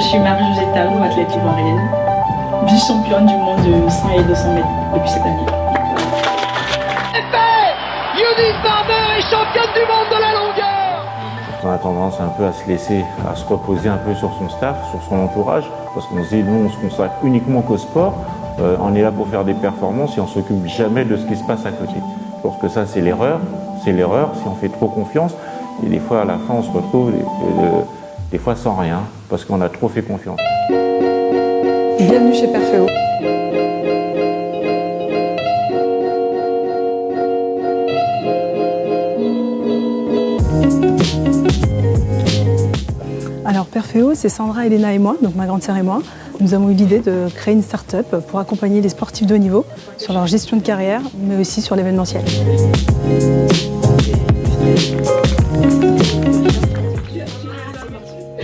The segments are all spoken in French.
Je suis Marie-Josée Talou, athlète ivoirienne, vice-championne du monde de 100 et 200 mètres depuis cette année. Eunice Barber est championne du monde de la longueur. On a tendance un peu à se reposer un peu sur son staff, sur son entourage, parce qu'on se dit, nous, on se consacre uniquement qu'au sport, on est là pour faire des performances et on s'occupe jamais de ce qui se passe à côté. Je pense que ça, c'est l'erreur, si on fait trop confiance, et des fois, à la fin, on se retrouve, des fois, sans rien, parce qu'on a trop fait confiance. Bienvenue chez Perfeo. Alors Perfeo, c'est Sandra, Elena et moi, donc ma grande sœur et moi. Nous avons eu l'idée de créer une start-up pour accompagner les sportifs de haut niveau sur leur gestion de carrière, mais aussi sur l'événementiel.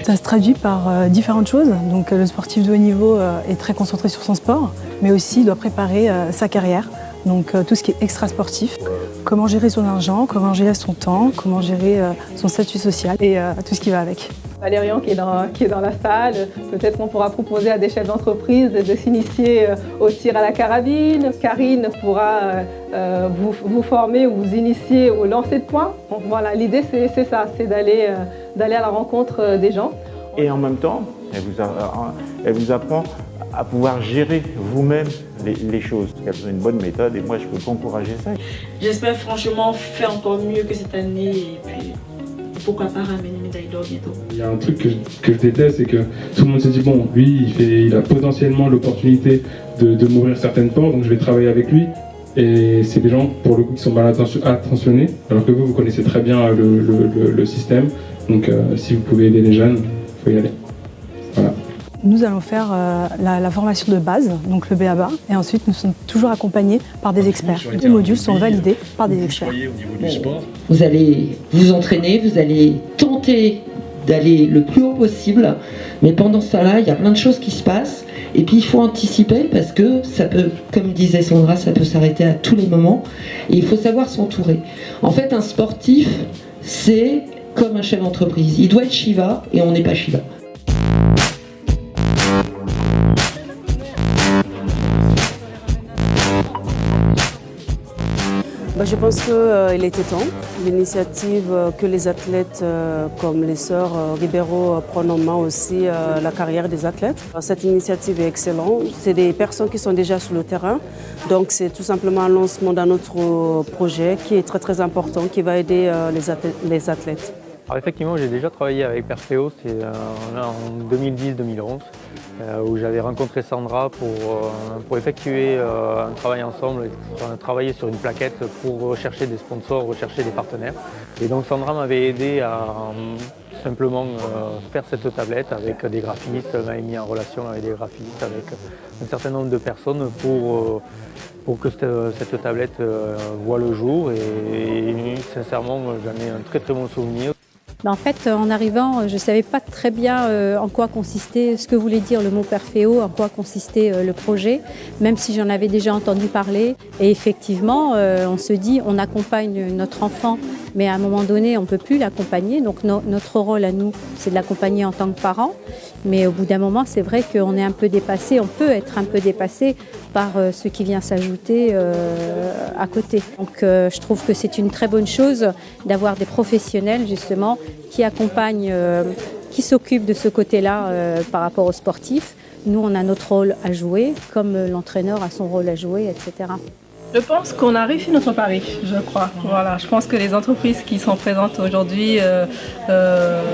Ça se traduit par différentes choses. Donc, le sportif de haut niveau est très concentré sur son sport, mais aussi doit préparer sa carrière. Donc tout ce qui est extra-sportif, comment gérer son argent, comment gérer son temps, comment gérer son statut social et tout ce qui va avec. Valérian qui est dans la salle, peut-être qu'on pourra proposer à des chefs d'entreprise de s'initier au tir à la carabine. Karine pourra vous former ou vous initier au lancer de poing. Donc voilà, l'idée c'est ça, c'est d'aller à la rencontre des gens. Et en même temps, elle vous apprend à pouvoir gérer vous-même les choses. Qu'elle a une bonne méthode et moi je peux qu'encourager ça. J'espère franchement faire encore mieux que cette année et puis pourquoi pas ramener une médaille d'or bientôt. Il y a un truc que je déteste, c'est que tout le monde se dit bon, lui il a potentiellement l'opportunité de m'ouvrir certaines portes, donc je vais travailler avec lui. Et c'est des gens pour le coup qui sont mal attentionnés, alors que vous connaissez très bien le système. Donc si vous pouvez aider les jeunes, il faut y aller. Voilà. Nous allons faire la formation de base, donc le BABA, et ensuite nous sommes toujours accompagnés par des experts. Les modules sont validés par des experts. Vous allez vous entraîner, vous allez tenter d'aller le plus haut possible, mais pendant ce temps-là, il y a plein de choses qui se passent, et puis il faut anticiper parce que ça peut, comme disait Sandra, ça peut s'arrêter à tous les moments, et il faut savoir s'entourer. En fait, un sportif, c'est comme un chef d'entreprise. Il doit être Shiva, et on n'est pas Shiva. Je pense qu'il était temps. L'initiative que les athlètes comme les sœurs Ribeiro prennent en main aussi la carrière des athlètes. Cette initiative est excellente. C'est des personnes qui sont déjà sur le terrain. Donc c'est tout simplement un lancement d'un autre projet qui est très très important, qui va aider les athlètes. Alors effectivement, j'ai déjà travaillé avec Perfeo, c'était en 2010-2011, où j'avais rencontré Sandra pour effectuer un travail ensemble, travailler sur une plaquette pour rechercher des sponsors, rechercher des partenaires. Et donc Sandra m'avait aidé à simplement faire cette tablette avec des graphistes, m'avait mis en relation avec des graphistes, avec un certain nombre de personnes pour que cette tablette voit le jour. Et sincèrement, j'en ai un très très bon souvenir. En fait, en arrivant, je ne savais pas très bien en quoi consistait, ce que voulait dire le mot Perfeo, en quoi consistait le projet, même si j'en avais déjà entendu parler. Et effectivement, on se dit, on accompagne notre enfant, mais à un moment donné, on ne peut plus l'accompagner. Donc notre rôle à nous, c'est de l'accompagner en tant que parent. Mais au bout d'un moment, c'est vrai qu'on est un peu dépassé, on peut être un peu dépassé par ce qui vient s'ajouter à côté. Donc je trouve que c'est une très bonne chose d'avoir des professionnels justement qui accompagnent, qui s'occupent de ce côté-là par rapport aux sportifs. Nous, on a notre rôle à jouer, comme l'entraîneur a son rôle à jouer, etc. Je pense qu'on a réussi notre pari, je crois. Voilà, je pense que les entreprises qui sont présentes aujourd'hui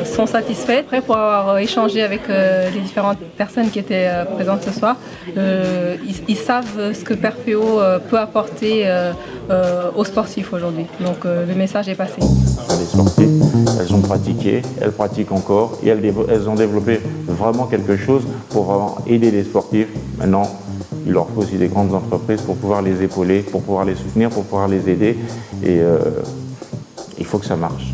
sont satisfaites. Prêts pour avoir échangé avec les différentes personnes qui étaient présentes ce soir. Ils savent ce que Perfeo peut apporter aux sportifs aujourd'hui. Donc le message est passé. Les sportifs, elles ont pratiqué, elles pratiquent encore et elles ont développé vraiment quelque chose pour vraiment aider les sportifs. Maintenant, il leur faut aussi des grandes entreprises pour pouvoir les épauler, pour pouvoir les soutenir, pour pouvoir les aider. Et il faut que ça marche.